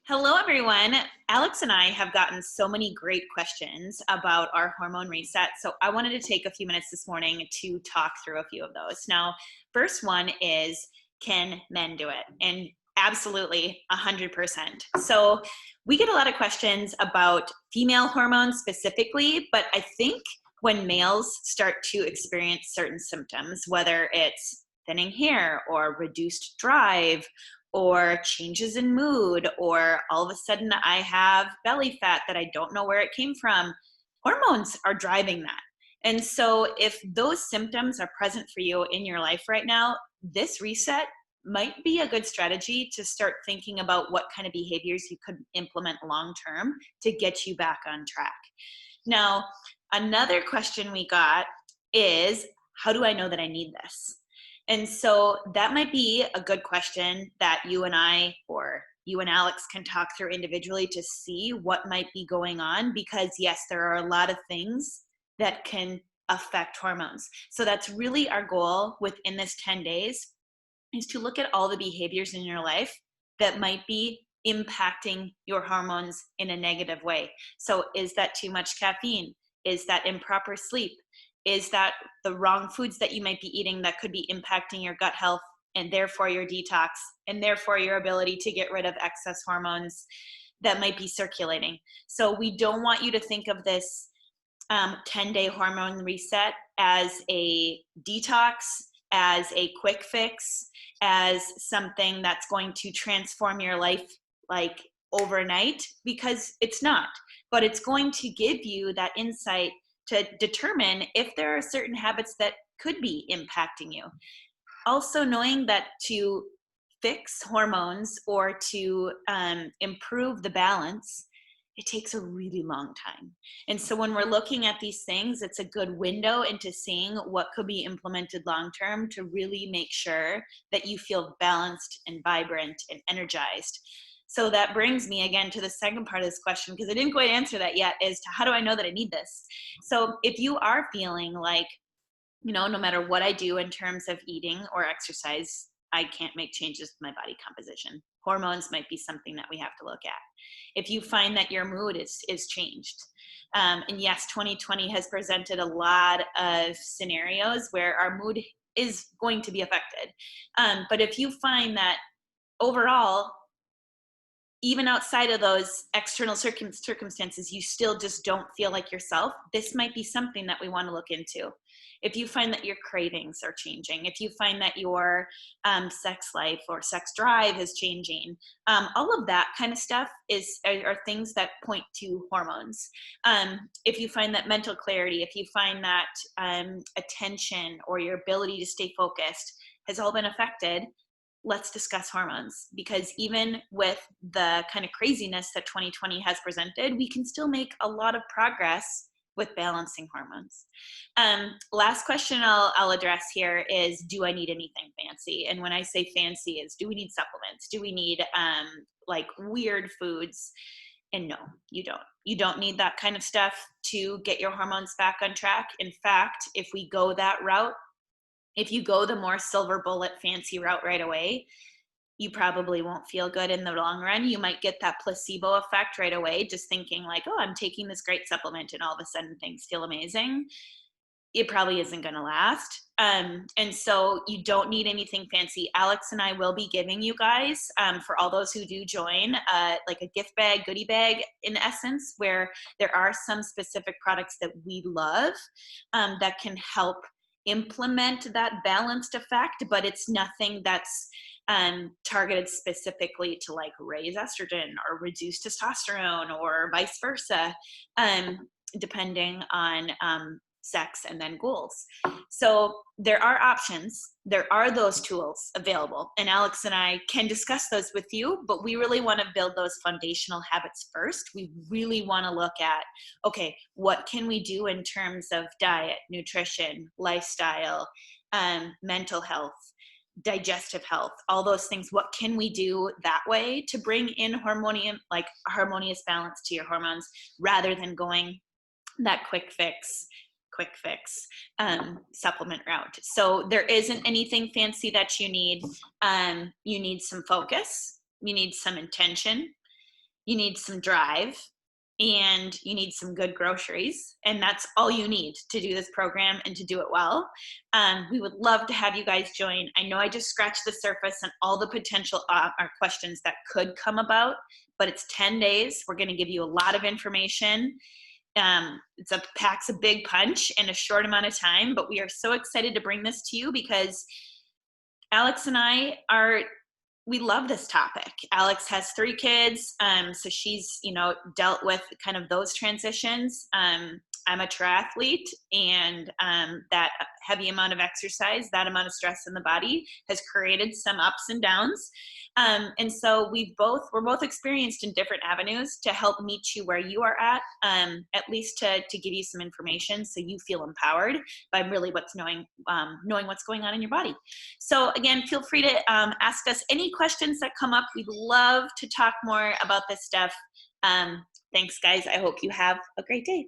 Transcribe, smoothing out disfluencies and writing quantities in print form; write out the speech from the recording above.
Hello, everyone. Alex and I have gotten so many great questions about our hormone reset. So I wanted to take a few minutes this morning to talk through a few of those. Now, first one is, can men do it? And absolutely 100%. So we get a lot of questions about female hormones specifically, but I think when males start to experience certain symptoms, whether it's thinning hair or reduced drive or changes in mood, or all of a sudden I have belly fat that I don't know where it came from. Hormones are driving that. And so, if those symptoms are present for you in your life right now, this reset might be a good strategy to start thinking about what kind of behaviors you could implement long term to get you back on track. Now, another question we got is, how do I know that I need this? And so that might be a good question that you and I, or you and Alex, can talk through individually to see what might be going on, because yes, there are a lot of things that can affect hormones. So that's really our goal within this 10 days, is to look at all the behaviors in your life that might be impacting your hormones in a negative way. So is that too much caffeine? Is that improper sleep? Is that the wrong foods that you might be eating that could be impacting your gut health and therefore your detox and therefore your ability to get rid of excess hormones that might be circulating? So we don't want you to think of this 10-day hormone reset as a detox, as a quick fix, as something that's going to transform your life like overnight, because it's not. But it's going to give you that insight to determine if there are certain habits that could be impacting you. Also, knowing that to fix hormones or to improve the balance, it takes a really long time. And so when we're looking at these things, it's a good window into seeing what could be implemented long term to really make sure that you feel balanced and vibrant and energized. So that brings me again to the second part of this question, because I didn't quite answer that yet, is to how do I know that I need this? So if you are feeling like, no matter what I do in terms of eating or exercise, I can't make changes to my body composition. Hormones might be something that we have to look at. If you find that your mood is changed, and yes, 2020 has presented a lot of scenarios where our mood is going to be affected. But if you find that overall, even outside of those external circumstances, you still just don't feel like yourself, this might be something that we want to look into. If you find that your cravings are changing, if you find that your sex life or sex drive is changing, all of that kind of stuff are things that point to hormones. If you find that mental clarity, if you find that attention or your ability to stay focused has all been affected, let's discuss hormones, because even with the kind of craziness that 2020 has presented, we can still make a lot of progress with balancing hormones. Last question I'll address here is, do I need anything fancy? And when I say fancy, is, do we need supplements? Do we need like weird foods? And no, you don't. You don't need that kind of stuff to get your hormones back on track. In fact, if we go that route, if you go the more silver bullet fancy route right away, you probably won't feel good in the long run. You might get that placebo effect right away, just thinking like, oh, I'm taking this great supplement and all of a sudden things feel amazing. It probably isn't going to last. And so you don't need anything fancy. Alex and I will be giving you guys, for all those who do join, like a gift bag, goodie bag in essence, where there are some specific products that we love that can help implement that balanced effect, but it's nothing that's targeted specifically to like raise estrogen or reduce testosterone or vice versa, depending on sex and then goals. So there are options. There are those tools available, and Alex and I can discuss those with you, but we really want to build those foundational habits first. We really want to look at, okay, what can we do in terms of diet, nutrition, lifestyle, mental health, digestive health, all those things. What can we do that way to bring in harmonious balance to your hormones, rather than going that quick fix supplement route? So there isn't anything fancy that you need. You need some focus. You need some intention. you need some drive, and you need some good groceries. And that's all you need to do this program and to do it well. We would love to have you guys join. I know I just scratched the surface on all the potential or questions that could come about, but it's 10 days. We're going to give you a lot of information. Packs a big punch in a short amount of time, but we are so excited to bring this to you because Alex and I we love this topic. Alex has 3 kids, so she's, dealt with kind of those transitions. I'm a triathlete, and that heavy amount of exercise, that amount of stress in the body has created some ups and downs. And so we're both experienced in different avenues to help meet you where you are at least to give you some information so you feel empowered by really knowing what's going on in your body. So again, feel free to ask us any questions that come up. We'd love to talk more about this stuff. Thanks, guys. I hope you have a great day.